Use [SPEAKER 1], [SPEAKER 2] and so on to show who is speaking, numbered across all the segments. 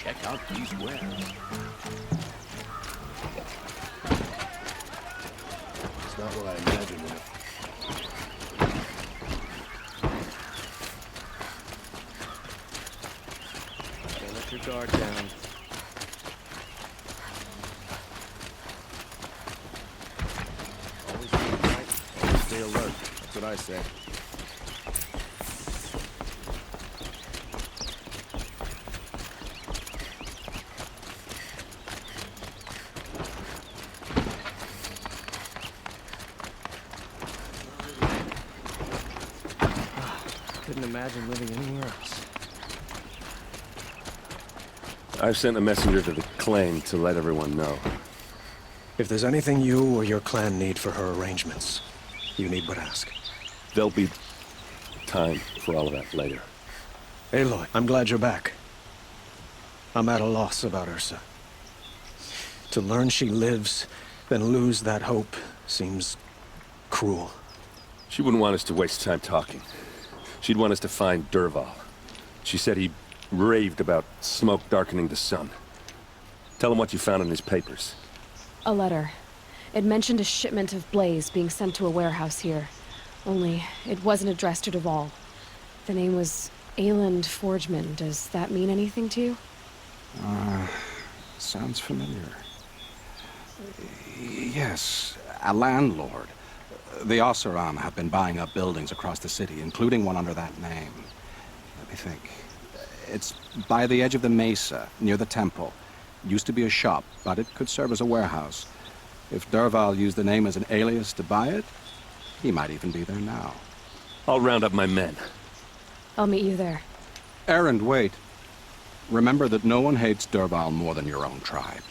[SPEAKER 1] check out these wares. It's not what I imagined when
[SPEAKER 2] Don't let your guard down. Always be right. Always stay alert. That's what I say. Couldn't imagine living anywhere else.
[SPEAKER 3] I've sent a messenger to the claim to let everyone know.
[SPEAKER 4] If there's anything you or your clan need for her arrangements, you need but ask.
[SPEAKER 3] There'll be time for all of that later.
[SPEAKER 4] Aloy, I'm glad you're back. I'm at a loss about Ursa. To learn she lives, then lose that hope, seems cruel.
[SPEAKER 3] She wouldn't want us to waste time talking. She'd want us to find Dervahl. She said he raved about smoke darkening the sun. Tell him what you found in his papers.
[SPEAKER 5] A letter. It mentioned a shipment of blaze being sent to a warehouse here. Only, it wasn't addressed to Dervahl. The name was Ayland Forgeman. Does that mean anything to you?
[SPEAKER 6] Sounds familiar. Yes, a landlord. The Oseram have been buying up buildings across the city, including one under that name. Let me think. It's by the edge of the mesa, near the temple. Used to be a shop, but it could serve as a warehouse. If Dervahl used the name as an alias to buy it, he might even be there now.
[SPEAKER 3] I'll round up my men.
[SPEAKER 5] I'll meet you there.
[SPEAKER 6] Erend, wait. Remember that no one hates Dervahl more than your own tribe.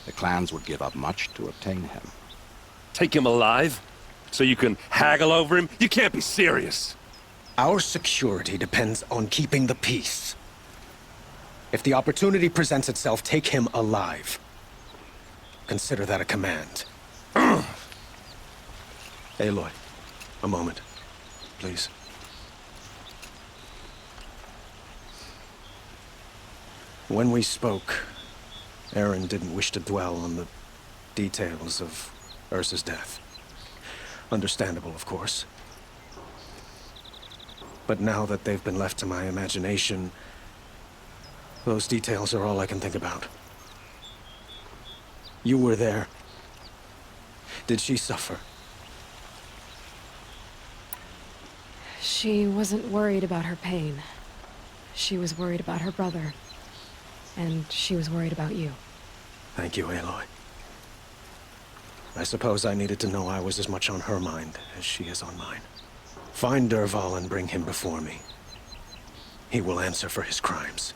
[SPEAKER 6] The clans would give up much to obtain him.
[SPEAKER 3] Take him alive? So you can haggle over him? You can't be serious!
[SPEAKER 4] Our security depends on keeping the peace. If the opportunity presents itself, take him alive. Consider that a command. Aloy, a moment, please. When we spoke, Erend didn't wish to dwell on the details of Ursa's death. Understandable, of course. But now that they've been left to my imagination, those details are all I can think about. You were there. Did she suffer?
[SPEAKER 5] She wasn't worried about her pain. She was worried about her brother. And she was worried about you.
[SPEAKER 4] Thank you, Aloy. I suppose I needed to know I was as much on her mind as she is on mine. Find Dervahl and bring him before me. He will answer for his crimes.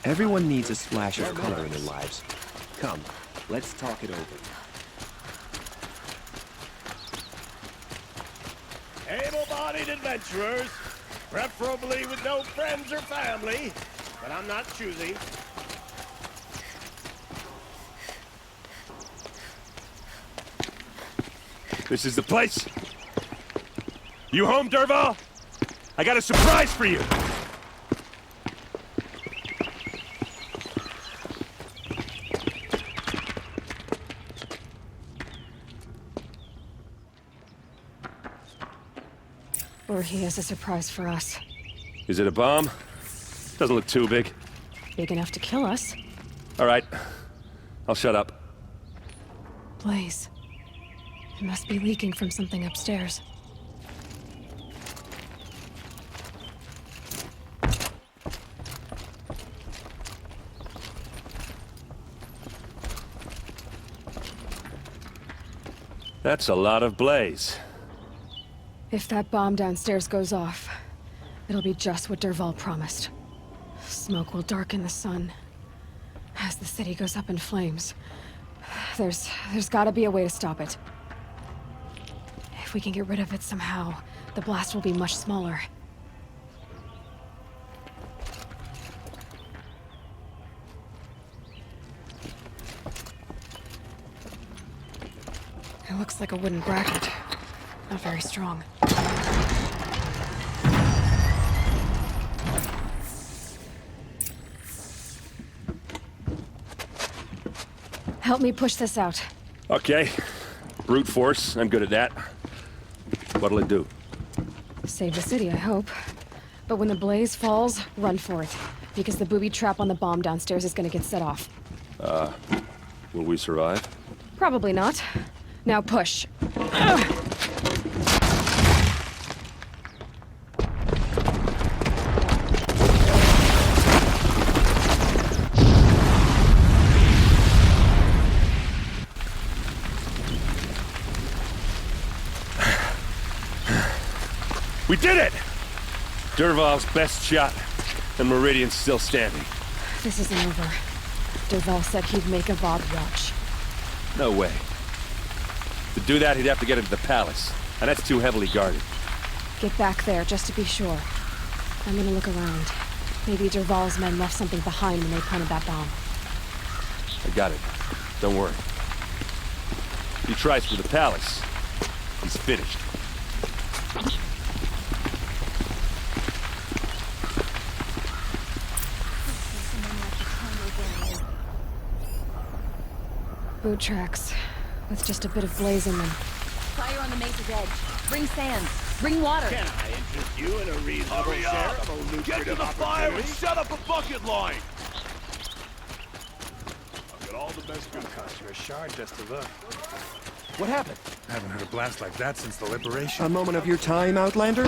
[SPEAKER 7] Everyone needs a splash of color in their lives. Come, let's talk it over.
[SPEAKER 2] Able-bodied adventurers, preferably with no friends or family, but I'm not choosy.
[SPEAKER 3] This is the place. You home, Dervahl? I got a surprise for you.
[SPEAKER 5] Or he has a surprise for us.
[SPEAKER 3] Is it a bomb? Doesn't look too big.
[SPEAKER 5] Big enough to kill us.
[SPEAKER 3] All right. I'll shut up.
[SPEAKER 5] Blaze. It must be leaking from something upstairs.
[SPEAKER 3] That's a lot of blaze.
[SPEAKER 5] If that bomb downstairs goes off, it'll be just what Dervahl promised. Smoke will darken the sun as the city goes up in flames. There's gotta be a way to stop it. If we can get rid of it somehow, the blast will be much smaller. It looks like a wooden bracket. Not very strong. Help me push this out.
[SPEAKER 3] Okay. Brute force, I'm good at that. What'll it do?
[SPEAKER 5] Save the city, I hope. But when the blaze falls, run for it. Because the booby trap on the bomb downstairs is gonna get set off.
[SPEAKER 3] Will we survive?
[SPEAKER 5] Probably not. Now push.
[SPEAKER 3] We did it! Dervahl's best shot, and Meridian's still standing.
[SPEAKER 5] This isn't over. Dervahl said he'd make a Vought watch.
[SPEAKER 3] No way. To do that, he'd have to get into the palace, and that's too heavily guarded.
[SPEAKER 5] Get back there, just to be sure. I'm gonna look around. Maybe Dervahl's men left something behind when they planted that bomb.
[SPEAKER 3] I got it. Don't worry. If he tries for the palace, he's finished.
[SPEAKER 5] Boot tracks, with just a bit of blaze in them.
[SPEAKER 8] Fire on the mesa's edge. Bring sand. Bring water.
[SPEAKER 2] Can I interest you in a reasonable share of a lucrative
[SPEAKER 9] Get to the fire and
[SPEAKER 2] opportunity?
[SPEAKER 9] set up a bucket line!
[SPEAKER 2] I've got all the best good cost you a shard just to look.
[SPEAKER 9] What happened?
[SPEAKER 10] I haven't heard a blast like that since the liberation.
[SPEAKER 7] A moment of your time, Outlander?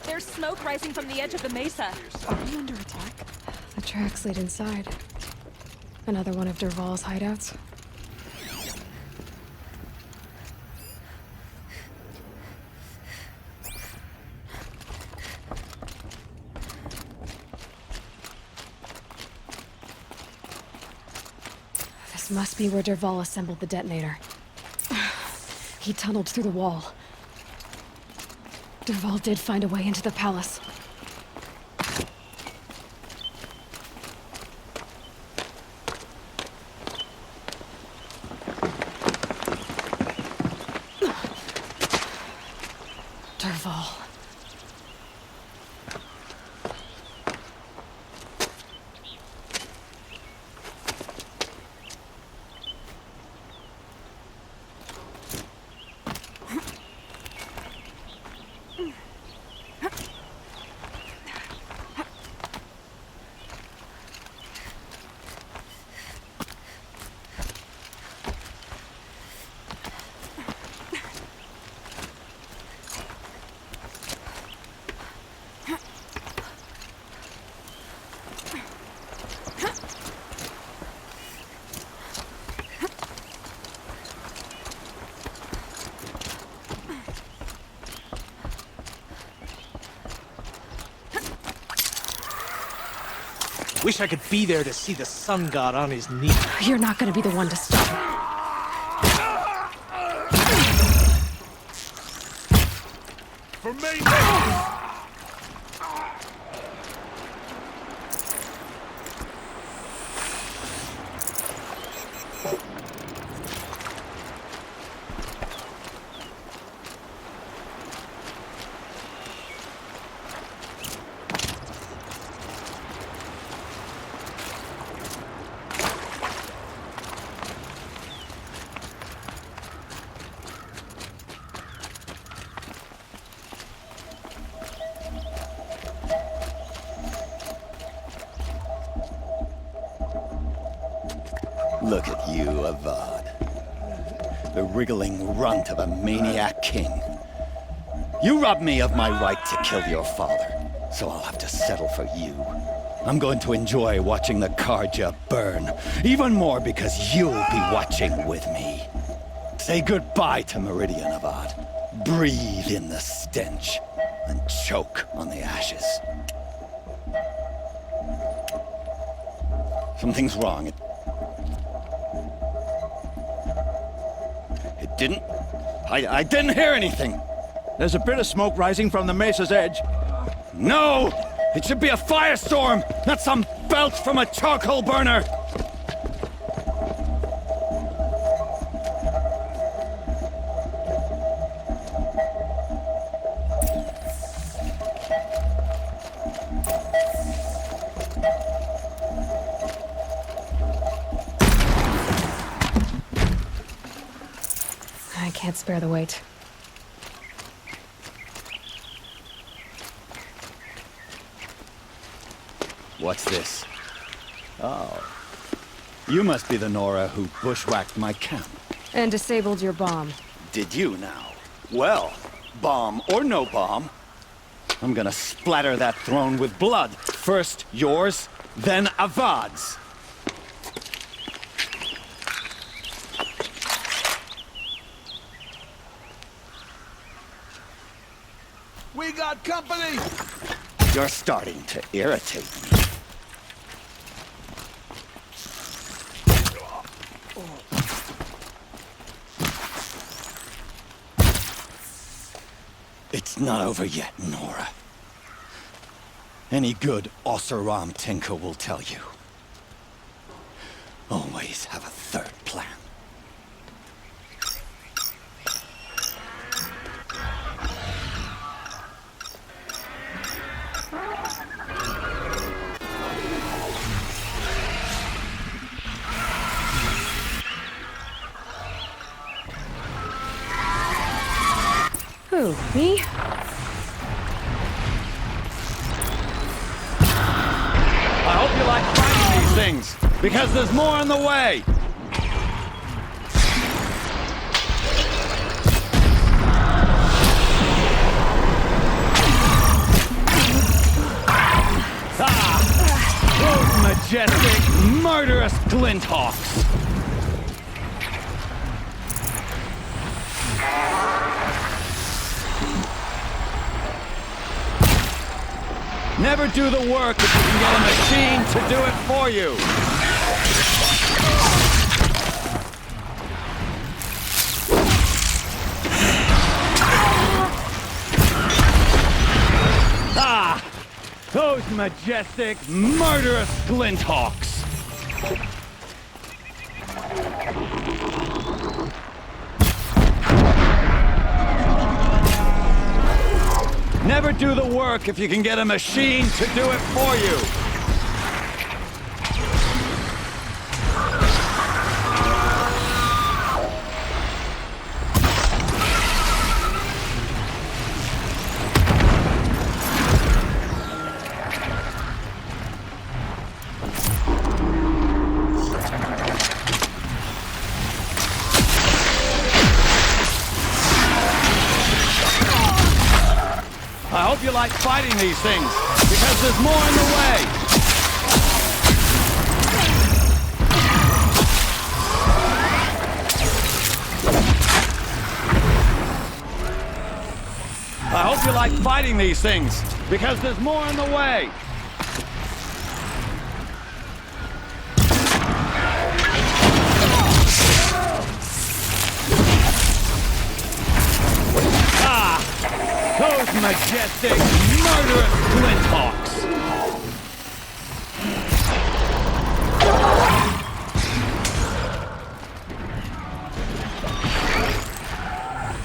[SPEAKER 8] There's smoke rising from the edge of the mesa.
[SPEAKER 5] Are we under attack? The tracks lead inside. Another one of Dervahl's hideouts. This must be where Dervahl assembled the detonator. He tunneled through the wall. Dervahl did find a way into the palace. Dervahl.
[SPEAKER 11] Wish I could be there to see the sun god on his knees.
[SPEAKER 5] You're not gonna be the one to stop it.
[SPEAKER 2] For me!
[SPEAKER 12] Look at you, Avad. The wriggling runt of a maniac king. You robbed me of my right to kill your father, so I'll have to settle for you. I'm going to enjoy watching the Carja burn, even more because you'll be watching with me. Say goodbye to Meridian, Avad. Breathe in the stench and choke on the ashes. Something's wrong. It didn't... I didn't hear anything.
[SPEAKER 1] There's a bit of smoke rising from the mesa's edge.
[SPEAKER 12] No! It should be a firestorm, not some belch from a charcoal burner!
[SPEAKER 5] I can't spare the weight.
[SPEAKER 12] What's this? Oh. You must be the Nora who bushwhacked my camp.
[SPEAKER 5] And disabled your bomb.
[SPEAKER 12] Did you now? Well, bomb or no bomb, I'm gonna splatter that throne with blood. First yours, then Avad's.
[SPEAKER 9] We got company!
[SPEAKER 12] You're starting to irritate me. It's not over yet, Nora. Any good Oseram tinker will tell you. Always have a third plan.
[SPEAKER 5] Who, me?
[SPEAKER 12] I hope you like finding these things, because there's more on the way! Those majestic, murderous glinthawks! Never do the work if you can get a machine to do it for you! Those majestic, murderous glinthawks! Never do the work if you can get a machine to do it for you! I hope you like fighting these things, because there's more in the way! I hope you like fighting these things, because there's more in the way! Those majestic, murderous glinthawks!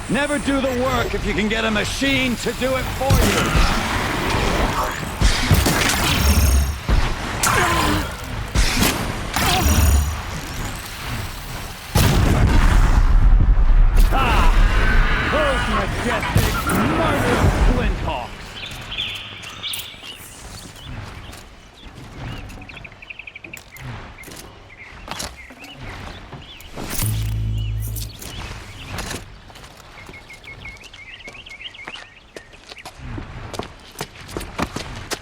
[SPEAKER 12] Never do the work if you can get a machine to do it for you! Majestic, murderous glinthawks!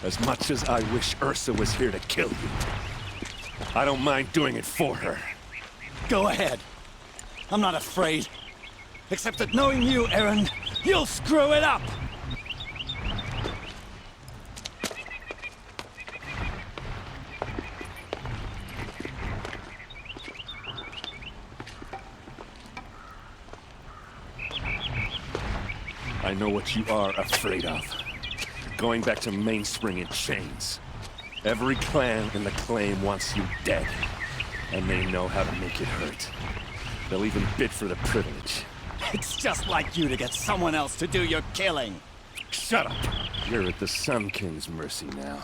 [SPEAKER 3] As much as I wish Ursa was here to kill you, I don't mind doing it for her.
[SPEAKER 12] Go ahead. I'm not afraid. Except that knowing you, Aaron, you'll screw it up!
[SPEAKER 3] I know what you are afraid of. Going back to Mainspring in chains. Every clan in the claim wants you dead. And they know how to make it hurt. They'll even bid for the privilege.
[SPEAKER 12] It's just like you to get someone else to do your killing.
[SPEAKER 3] Shut up! You're at the Sun King's mercy now.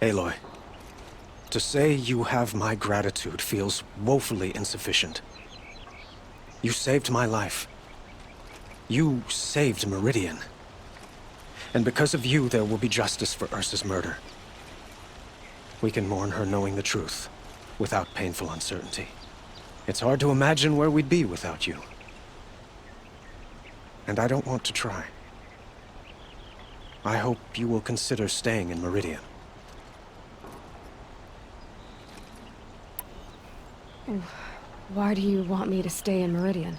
[SPEAKER 4] Aloy, to say you have my gratitude feels woefully insufficient. You saved my life. You saved Meridian. And because of you, there will be justice for Ursa's murder. We can mourn her knowing the truth, without painful uncertainty. It's hard to imagine where we'd be without you. And I don't want to try. I hope you will consider staying in Meridian.
[SPEAKER 5] Why do you want me to stay in Meridian?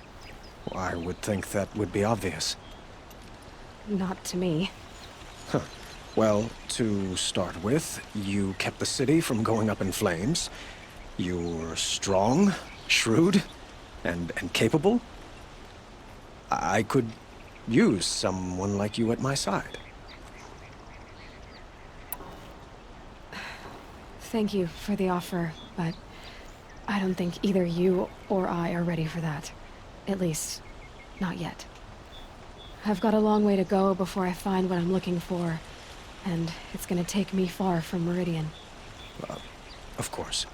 [SPEAKER 4] Well, I would think that would be obvious.
[SPEAKER 5] Not to me.
[SPEAKER 4] Huh. Well, to start with, you kept the city from going up in flames. You're strong, shrewd, and capable. I could use someone like you at my side.
[SPEAKER 5] Thank you for the offer, but I don't think either you or I are ready for that. At least, not yet. I've got a long way to go before I find what I'm looking for, and it's gonna take me far from Meridian.
[SPEAKER 4] Of course.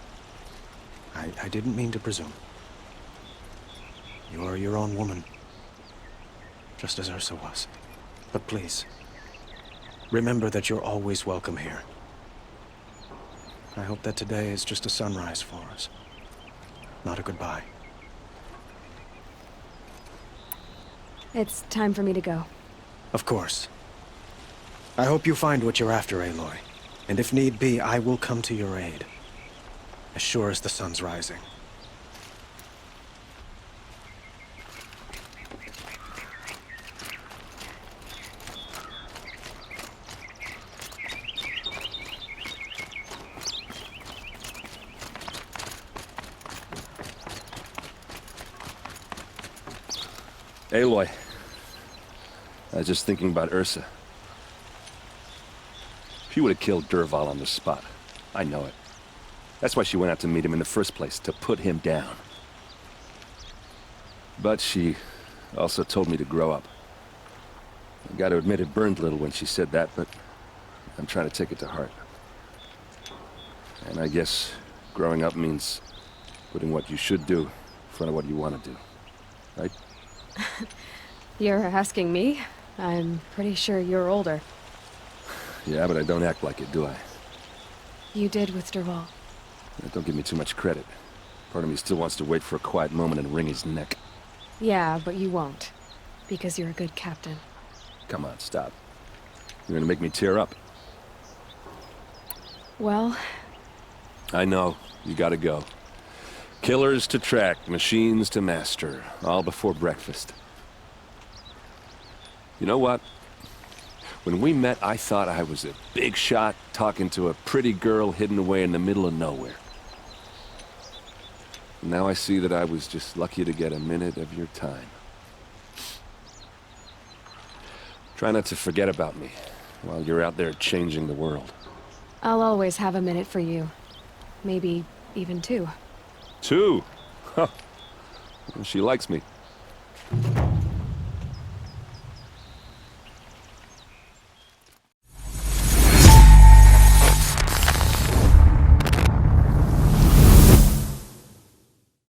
[SPEAKER 4] I didn't mean to presume. You're your own woman. Just as Ursa was. But please, remember that you're always welcome here. I hope that today is just a sunrise for us. Not a goodbye.
[SPEAKER 5] It's time for me to go.
[SPEAKER 4] Of course. I hope you find what you're after, Aloy. And if need be, I will come to your aid. As sure as the sun's rising.
[SPEAKER 3] Aloy. I was just thinking about Ursa. She would have killed Dervahl on the spot. I know it. That's why she went out to meet him in the first place, to put him down. But she also told me to grow up. I gotta admit it burned a little when she said that, but I'm trying to take it to heart. And I guess growing up means putting what you should do in front of what you want to do. Right?
[SPEAKER 5] You're asking me? I'm pretty sure you're older.
[SPEAKER 3] Yeah, but I don't act like it, do I?
[SPEAKER 5] You did with Dervahl.
[SPEAKER 3] Don't give me too much credit. Part of me still wants to wait for a quiet moment and wring his neck.
[SPEAKER 5] Yeah, but you won't. Because you're a good captain.
[SPEAKER 3] Come on, stop. You're gonna make me tear up.
[SPEAKER 5] Well...
[SPEAKER 3] I know. You gotta go. Killers to track, machines to master. All before breakfast. You know what? When we met, I thought I was a big shot talking to a pretty girl hidden away in the middle of nowhere. Now I see that I was just lucky to get a minute of your time. Try not to forget about me while you're out there changing the world.
[SPEAKER 5] I'll always have a minute for you. Maybe even two.
[SPEAKER 3] 2? Huh. She likes me.